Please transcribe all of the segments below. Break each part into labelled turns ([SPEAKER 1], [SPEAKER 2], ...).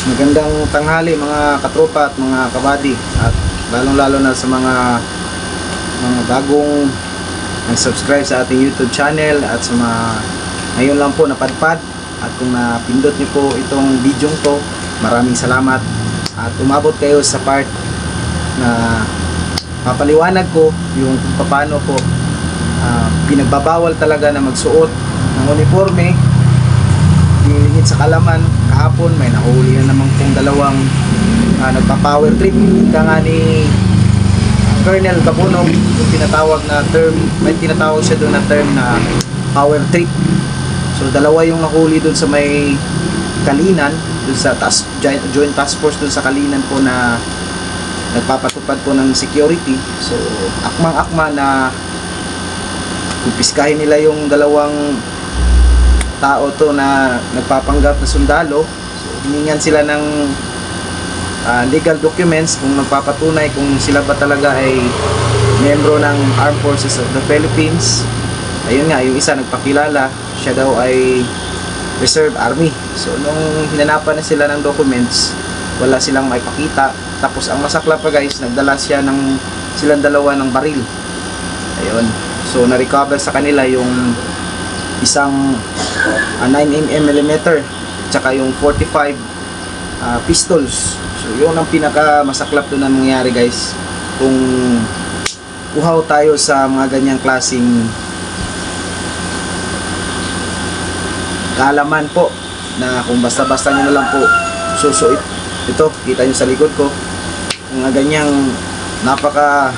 [SPEAKER 1] Magandang tanghali mga katropa at mga kabady, at lalong-lalo na sa mga bagong nag-subscribe sa ating YouTube channel at sa mga ngayon lang po napadpad. At kung napindot niyo po itong video to, maraming salamat. At umabot kayo sa part na papaliwanag ko yung kung paano po pinagbabawal talaga na magsuot ng uniforme lingid sa Kalaman. Kahapon may nahuli na naman pong dalawang nagpa-power trip. Ika nga ni Colonel Gabunog, yung tinatawag na term, may tinatawag siya doon na term na power trip. So dalawa yung nahuli doon sa may Kalinan, doon sa Joint Task Force doon sa Kalinan po na nagpapatupad po ng security. So akmang-akma na kupiskahin nila yung dalawang tao to na nagpapanggap na sundalo. So hiningan sila ng legal documents kung magpapatunay kung sila ba talaga ay membro ng Armed Forces of the Philippines. Ayun nga, yung isa nagpakilala, siya daw ay Reserve Army. So nung hinanapan na sila ng documents, wala silang maipakita. Tapos ang masakla pa guys, nagdala siya ng silang dalawa ng baril. Ayun. So na-recover sa kanila yung isang 9mm tsaka yung 45 pistols. So yun ang pinaka masaklap doon na mangyari guys, kung uhaw tayo sa mga ganyang klaseng kaalaman po, na kung basta-basta nyo na lang po susuit. Ito, kita nyo sa likod ko, mga ganyang napaka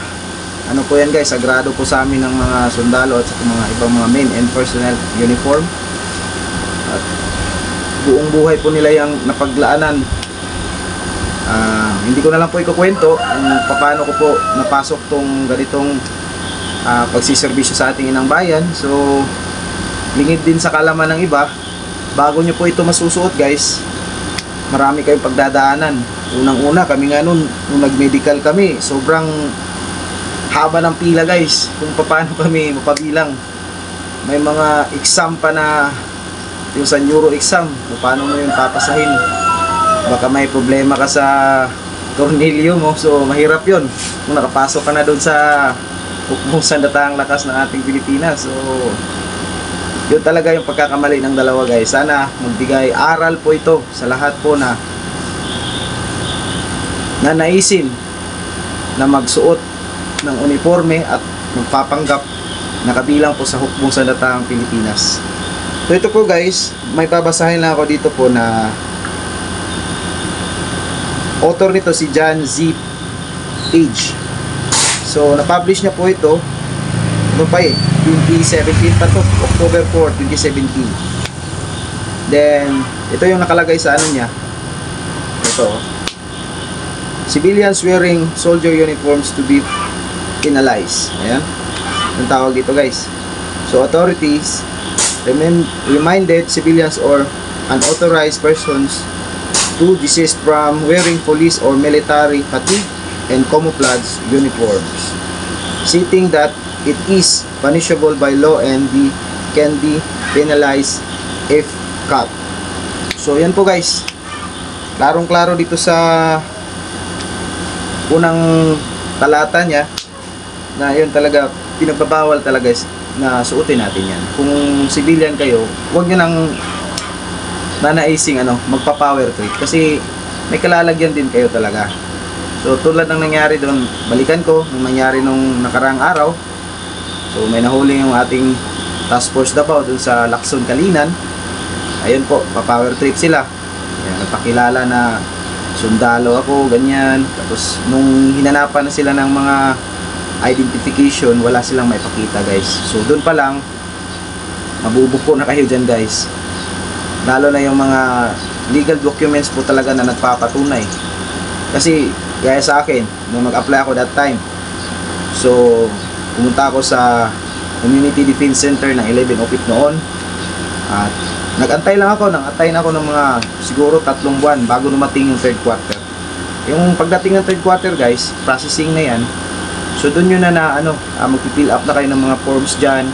[SPEAKER 1] ano po yan guys, sagrado po sa amin ng mga sundalo at sa mga ibang mga men and personnel uniform. At buong buhay po nila yung napaglaanan. Hindi ko na lang po ikukwento kung paano ko po napasok tong ganitong pagsiservisyo sa ating inang bayan. So lingid din sa kalaman ng iba. Bago nyo po ito masusuot guys, marami kayong pagdadaanan. Unang-una kami nga nung nag-medical kami, sobrang haba ng pila guys, kung paano kami mapabilang. May mga exam pa na yung sa neuro exam, kung paano mo yung papasahin. Baka may problema ka sa tornilyo mo, so mahirap yun kung nakapasok ka na doon sa hukbong sandatahang lakas ng ating Pilipinas. So yun talaga yung pagkakamali ng dalawa guys. Sana magbigay aral po ito sa lahat po na nanaisin na magsuot ng uniforme at magpapanggap na kabilang po sa hukbong sandatahang Pilipinas. So ito po guys, may babasahin lang ako dito po na author nito si John Z. Page. So na-publish niya po ito ano pa 2017 pa to, October 4, 2017. Then ito yung nakalagay sa ano niya, ito: civilians wearing soldier uniforms to be penalized. Ayan, ang tawag dito guys. So authorities reminded civilians or unauthorized persons to desist from wearing police or military fatigue and camouflage uniforms, stating that it is punishable by law and can be penalized if caught. So yan po guys, klarong-klaro dito sa unang talata niya na yun talaga, pinagbabawal talaga na suotin natin yan. Kung civilian kayo, huwag nyo nang nanaising magpa-power trip, kasi may kalalagyan din kayo talaga. So tulad ng nangyari doon, balikan ko, nung nangyari nung nakaraang araw. So may nahuli yung ating task force Davao doon sa Lacson, Kalinan. Ayun po, pa-power trip sila. Ayan, nagpakilala na sundalo ako, ganyan. Tapos nung hinanapan na sila ng mga identification, wala silang maipakita guys. So doon pa lang mabubuko na kayo dyan guys. Lalo na yung mga legal documents po talaga na nagpapatunay. Kasi gaya sa akin, nung mag-apply ako that time, so pumunta ako sa Community Defense Center ng 11 Opip noon. At nag-antay lang ako, nag-antay na ako ng mga siguro 3 buwan bago dumating yung third quarter. Yung pagdating ng third quarter guys, processing na yan. So doon yun na magpipill up na kayo ng mga forms dyan.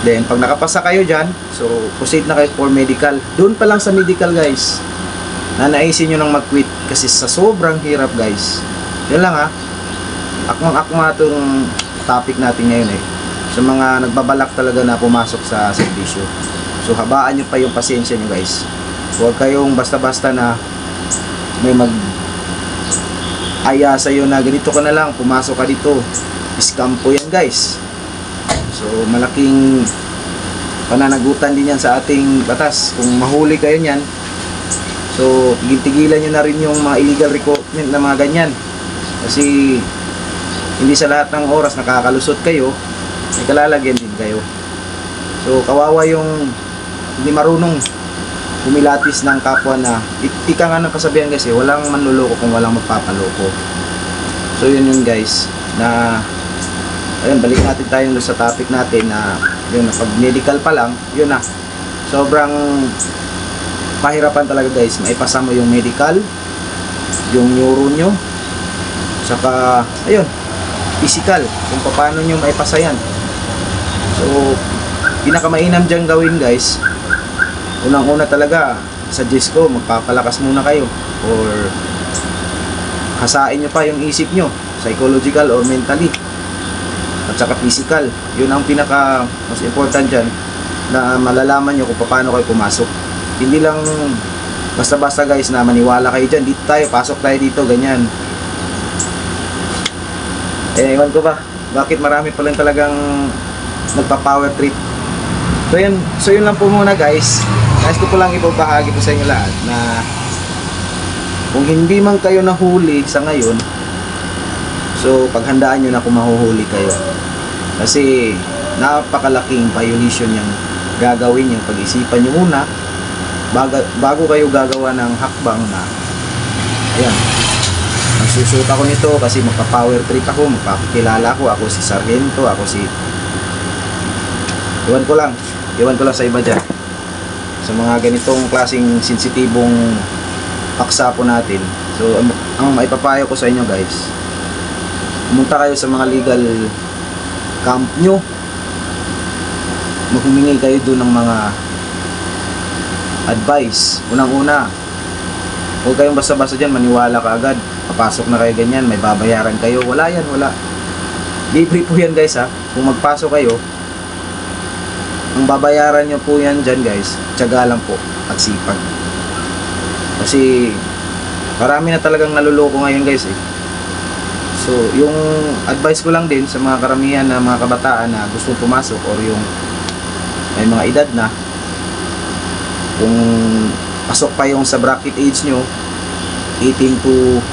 [SPEAKER 1] Then pag nakapasa kayo dyan, so proceed na kayo for medical. Doon pa lang sa medical guys, nanaisin nyo nang mag-quit kasi sa sobrang hirap guys. Yan lang ha, akmang-akma itong topic natin ngayon sa mga nagbabalak talaga na pumasok sa serbisyo. So habaan nyo pa yung pasensya nyo guys. Huwag kayong basta-basta na may aya sa'yo na ganito ka na lang, pumasok ka dito. Scam po yan guys. So malaking pananagutan din yan sa ating batas. Kung mahuli kayo niyan, so tigil-tigilan nyo na rin yung mga illegal recruitment na mga ganyan. Kasi hindi sa lahat ng oras nakakalusot kayo, may kalalagyan din kayo. So kawawa yung hindi marunong kumilatis ng kapwa na ika nga ng kasabihan kasi walang manluloko kung walang magpapaloko. So yun guys, na ayun, balik natin tayo sa topic natin na yun, pag medical pa lang, yun na sobrang pahirapan talaga guys. Maipasa mo yung medical, yung neuro nyo, saka ayun, physical, kung paano nyo maipasa yan. So pinakamainam dyan gawin guys, unang-una talaga, suggest ko, magpapalakas muna kayo or hasain nyo pa yung isip nyo, psychological or mentally, at saka physical. Yun ang pinaka most important dyan, na malalaman nyo kung paano kayo pumasok. Hindi lang basta-basta guys na maniwala kayo dyan, dito tayo, pasok tayo dito, ganyan. Ewan ko ba, bakit marami pa lang talagang nagpa-power trip. So yun lang po muna guys. Nais ko po lang ipabahagi po sa inyo lahat na kung hindi man kayo nahuli sa ngayon, so paghandaan nyo na kung mahuhuli kayo. Kasi napakalaking violation yung gagawin, yung pag-isipan nyo muna bago kayo gagawa ng hakbang na ayan, magsusuot ako nito kasi magpa-power trip ako, magpapakilala ako si Sargento, ako si iwan ko lang sa iba dyan, sa mga ganitong klaseng sensitibong paksa po natin. So ang maipapayo ko sa inyo guys, pumunta kayo sa mga legal camp nyo, maghumingi kayo doon ng mga advice. Unang-una, huwag kayong basta-basta dyan maniwala ka agad, papasok na kayo ganyan, may babayaran kayo. Wala yan, wala. Libre po yan guys ha. Kung magpasok kayo, ang babayaran nyo po yan dyan guys, tiyaga lang po at sipag. Kasi marami na talagang naluloko ngayon guys So yung advice ko lang din sa mga karamihan na mga kabataan na gustong pumasok or yung may mga edad na, kung pasok pa yung sa bracket age nyo 18 to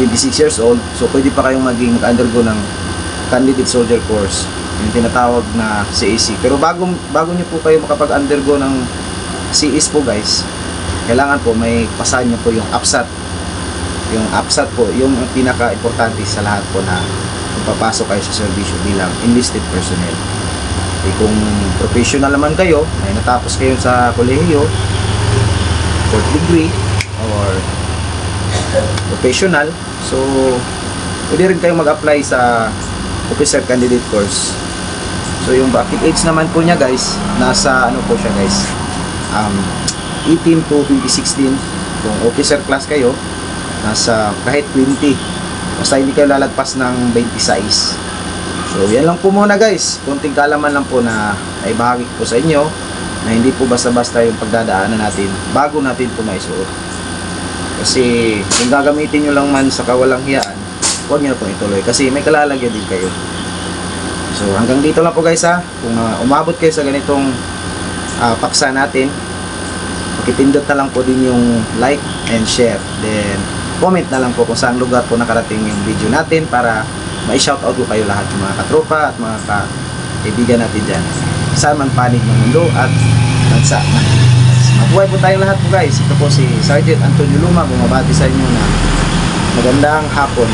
[SPEAKER 1] 26 years old, so pwede pa kayong mag-undergo ng candidate soldier course, yung tinatawag na CAC. Pero bago nyo po kayo makapag-undergo ng CAS po guys, kailangan po may pasahan nyo po yung APSAT. Yung APSAT po, yung pinaka-importante sa lahat po na papasok kayo sa serbisyo bilang enlisted personnel. Eh, kung professional naman kayo, ay natapos kayo sa kolehiyo, 4th degree, or professional, so pwede rin kayong mag-apply sa officer candidate course. So yung bracket age naman po niya guys, nasa ano po siya guys, 18 to 2016. Kung officer class kayo, nasa kahit 20, basta hindi kayo lalagpas ng 26. So yan lang po muna guys, konting kalaman lang po na ay bahagi po sa inyo, na hindi po basta-basta yung pagdadaanan natin bago natin po maisuot. Kasi kung gagamitin nyo lang man sa kawalang hiyaan, huwag nyo na po ituloy kasi may kalalagyan din kayo. So hanggang dito lang po guys ha. Kung umabot kayo sa ganitong paksa natin, pakipindot na lang po din yung like and share, then comment na lang po kung saan lugar po nakarating yung video natin para ma-shoutout po kayo lahat ng mga katropa at mga kaibigan natin dyan, saan man panig ng mundo at bansa na. Mabuhay po tayong lahat po guys. Ito po si Sergeant Antonio Luma, bumabati sa inyo na magandang hapon.